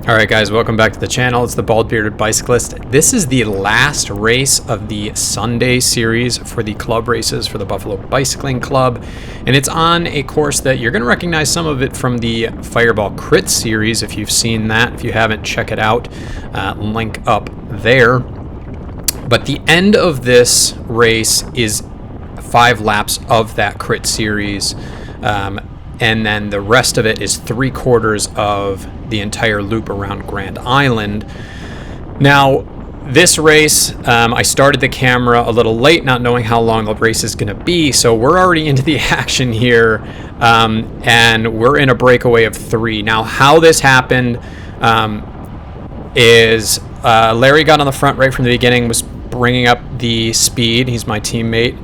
Alright guys, welcome back to the channel. It's the Bald Bearded Bicyclist. This is the last race of the Sunday series for the club races for the Buffalo Bicycling Club. And it's on a course that you're going to recognize some of it from the Fireball Crit series if you've seen that. If you haven't, check it out. Link up there. But the end of this race is 5 laps of that Crit series. And then the rest of it is 3/4 of the entire loop around Grand Island. Now, this race, I started the camera a little late, not knowing how long the race is going to be, so we're already into the action here, and we're in a breakaway of 3. Now, how this happened is Larry got on the front right from the beginning, was bringing up the speed. He's my teammate,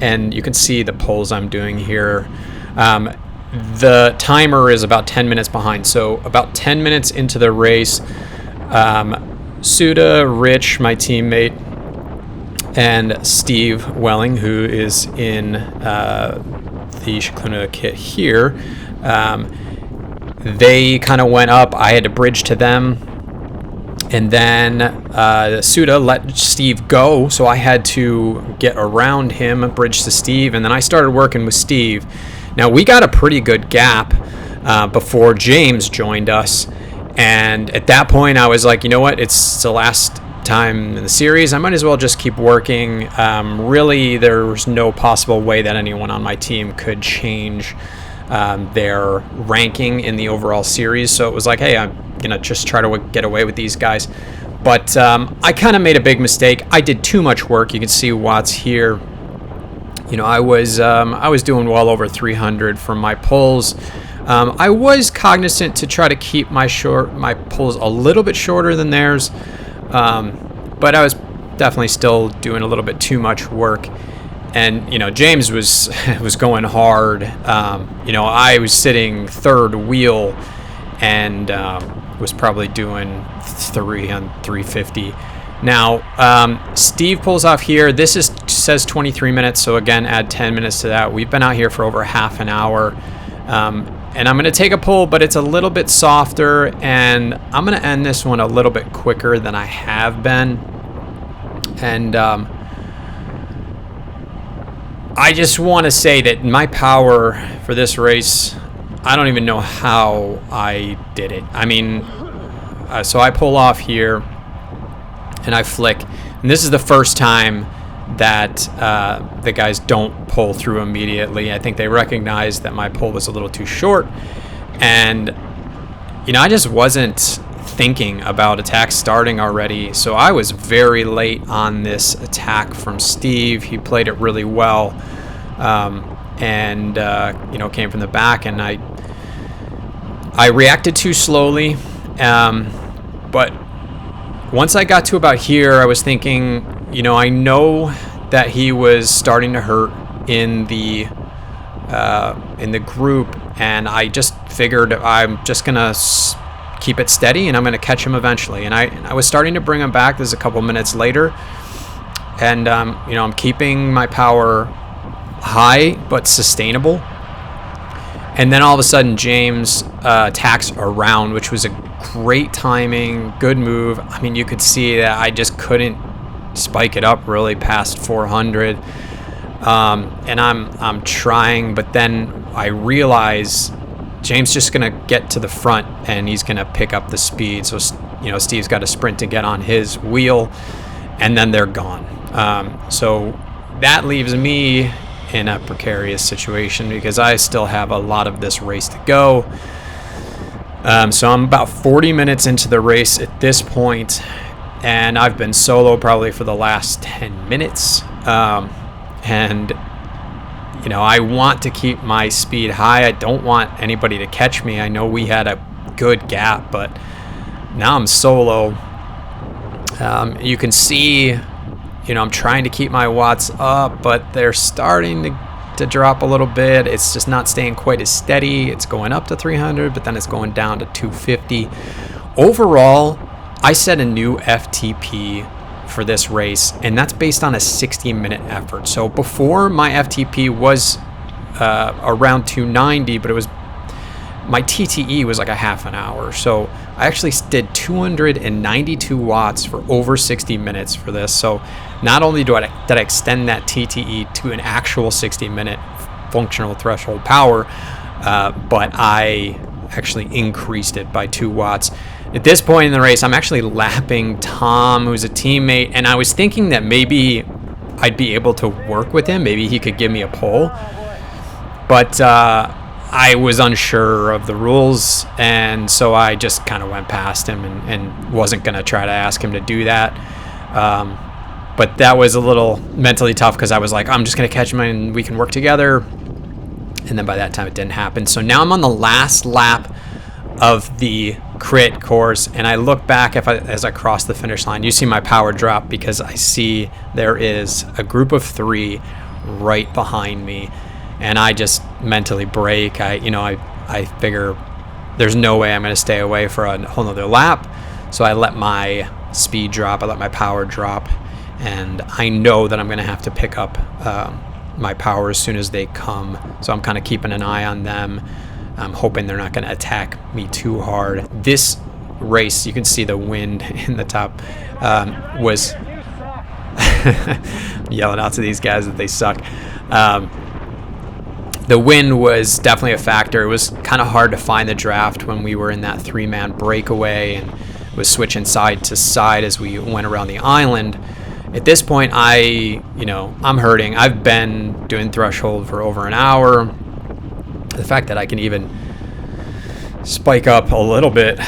and you can see the pulls I'm doing here. The timer is about 10 minutes behind, so about 10 minutes into the race, Suda, Rich, my teammate, and Steve Welling, who is in the Shakluna kit here, they kind of went up. I had to bridge to them, and then Suda let Steve go, so I had to get around him, bridge to Steve, and then I started working with Steve. Now, we got a pretty good gap before James joined us, and at that point I was like, you know what, it's the last time in the series, I might as well just keep working. Really, there was no possible way that anyone on my team could change their ranking in the overall series, so it was like, hey, I'm gonna just try to get away with these guys. But I kind of made a big mistake. I did too much work. You can see Watts here. You know, I was doing well over 300 from my pulls. I was cognizant to try to keep my pulls a little bit shorter than theirs, but I was definitely still doing a little bit too much work. And you know, James was going hard. You know, I was sitting third wheel and was probably doing 3 on 350. Now, Steve pulls off here. This says 23 minutes, so again, add 10 minutes to that. We've been out here for over half an hour, and I'm going to take a pull, but it's a little bit softer, and I'm going to end this one a little bit quicker than I have been. And I just want to say that my power for this race, I don't even know how I did it. I mean, so I pull off here, and I flick, and this is the first time that the guys don't pull through immediately. I think they recognized that my pull was a little too short, and you know, I just wasn't thinking about attack starting already, so I was very late on this attack from Steve. He played it really well, and you know, came from the back, and I reacted too slowly, but once I got to about here, I was thinking, you know, I know that he was starting to hurt in the group, and I just figured I'm just gonna keep it steady, and I'm gonna catch him eventually. And I was starting to bring him back. This is a couple minutes later, and you know, I'm keeping my power high but sustainable. And then all of a sudden, James attacks around, which was a great timing, good move. I mean, you could see that I just couldn't spike it up really past 400, and I'm trying, but then I realize James just gonna get to the front and he's gonna pick up the speed. So you know, Steve's got to sprint to get on his wheel, and then they're gone. So that leaves me in a precarious situation because I still have a lot of this race to go. So I'm about 40 minutes into the race at this point, and I've been solo probably for the last 10 minutes. And you know, I want to keep my speed high. I don't want anybody to catch me. I know we had a good gap, but now I'm solo. You can see, you know, I'm trying to keep my watts up, but they're starting to drop a little bit. It's just not staying quite as steady. It's going up to 300, but then it's going down to 250. Overall, I set a new FTP for this race, and that's based on a 60-minute effort. So before, my FTP was around 290, but it was my TTE was like a half an hour. So I actually did 292 watts for over 60 minutes for this. So not only did I extend that TTE to an actual 60-minute functional threshold power, but I actually increased it by 2 watts. At this point in the race, I'm actually lapping Tom, who's a teammate, and I was thinking that maybe I'd be able to work with him. Maybe he could give me a pole. But I was unsure of the rules, and so I just kind of went past him and wasn't going to try to ask him to do that. But that was a little mentally tough because I was like, I'm just going to catch him and we can work together. And then by that time, it didn't happen. So now I'm on the last lap of the crit course, and I look back as I cross the finish line. You see my power drop because I see there is a group of 3 right behind me, and I just mentally break. I figure there's no way I'm going to stay away for a whole nother lap, so I let my speed drop, I let my power drop, and I know that I'm going to have to pick up my power as soon as they come, so I'm kind of keeping an eye on them. I'm hoping they're not going to attack me too hard. This race, you can see the wind in the top, was yelling out to these guys that they suck. The wind was definitely a factor. It was kind of hard to find the draft when we were in that 3-man breakaway and was switching side to side as we went around the island. At this point, I'm hurting. I've been doing threshold for over an hour. The fact that I can even spike up a little bit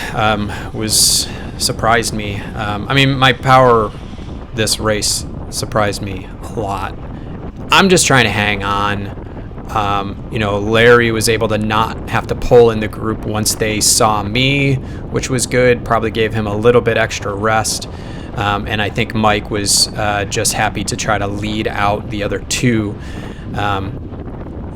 surprised me. My power this race surprised me a lot. I'm just trying to hang on. Larry was able to not have to pull in the group once they saw me, which was good. Probably gave him a little bit extra rest. And I think Mike was just happy to try to lead out the other 2.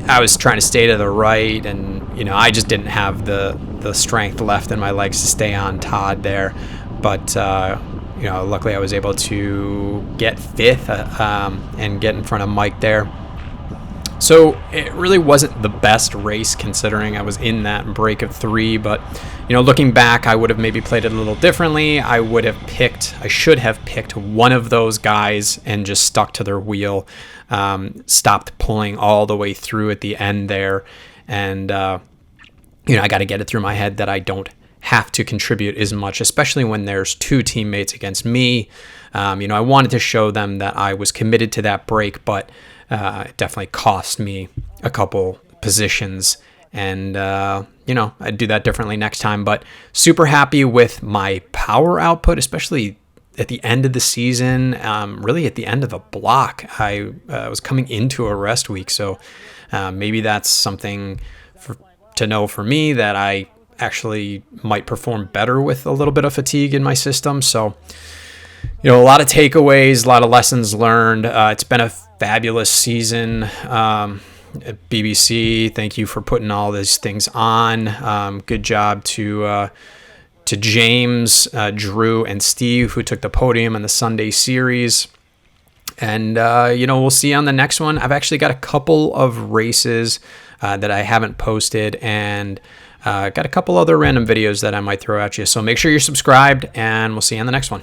I was trying to stay to the right, and I just didn't have the strength left in my legs to stay on Todd there. But luckily I was able to get 5th and get in front of Mike there. So it really wasn't the best race considering I was in that break of 3, but looking back, I would have maybe played it a little differently. I should have picked one of those guys and just stuck to their wheel, stopped pulling all the way through at the end there. And, I got to get it through my head that I don't have to contribute as much, especially when there's 2 teammates against me. I wanted to show them that I was committed to that break, but it definitely cost me a couple positions, and I'd do that differently next time. But super happy with my power output, especially at the end of the season, really at the end of the block. I was coming into a rest week, so maybe that's something to know for me, that I actually might perform better with a little bit of fatigue in my system. So a lot of takeaways, a lot of lessons learned. It's been a fabulous season. At BBC, thank you for putting all these things on. Good job to James, Drew, and Steve, who took the podium in the Sunday series. And, we'll see on the next one. I've actually got a couple of races that I haven't posted, and got a couple other random videos that I might throw at you. So make sure you're subscribed, and we'll see you on the next one.